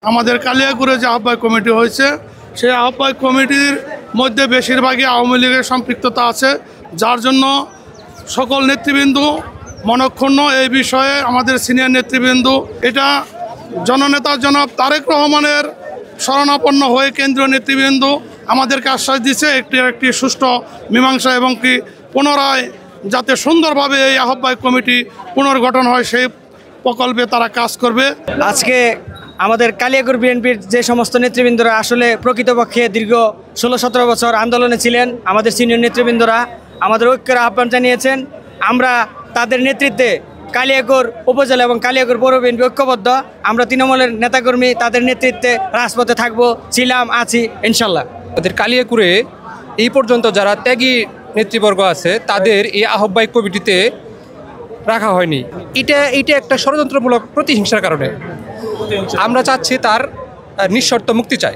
আমাদের কালিয়াকুড়ে যে আহ্বায়ক কমিটি হয়েছে সেই আহ্বায়ক কমিটির মধ্যে বেশিরভাগই আওয়ামী লীগের সম্পৃক্ততা আছে, যার জন্য সকল নেতৃবৃন্দ মনক্ষুণ্ণ। এই বিষয়ে আমাদের সিনিয়র নেতৃবৃন্দ এটা জননেতা জনাব তারেক রহমানের শরণাপন্ন হয়ে কেন্দ্রীয় নেতৃবৃন্দ আমাদেরকে আশ্বাস দিচ্ছে একটি সুষ্ঠু মীমাংসা এবং কি পুনরায় যাতে সুন্দরভাবে এই আহ্বায়ক কমিটি পুনর্গঠন হয় সেই প্রকল্পে তারা কাজ করবে। আজকে আমাদের কালিয়াকুড় বিএনপির যে সমস্ত নেতৃবৃন্দরা আসলে প্রকৃতপক্ষে দীর্ঘ 16-17 বছর আন্দোলনে ছিলেন, আমাদের সিনিয়র নেতৃবৃন্দরা আমাদের ঐক্যের আহ্বান জানিয়েছেন। আমরা তাদের নেতৃত্বে কালিয়াকুড় উপজেলা এবং কালিয়াকুড় পৌর বিএনপি ঐক্যবদ্ধ। আমরা তৃণমূলের নেতাকর্মী তাদের নেতৃত্বে রাজপথে থাকবো, ছিলাম, আছি ইনশাল্লাহ। আমাদের কালিয়াকুড়ে এই পর্যন্ত যারা ত্যাগী নেতৃবর্গ আছে তাদের এই আহ্বায়ক কমিটিতে রাখা হয়নি। এটা একটা ষড়যন্ত্রমূলক প্রতিহিংসার কারণে আমরা চাচ্ছি তার নিঃশর্ত মুক্তি চাই।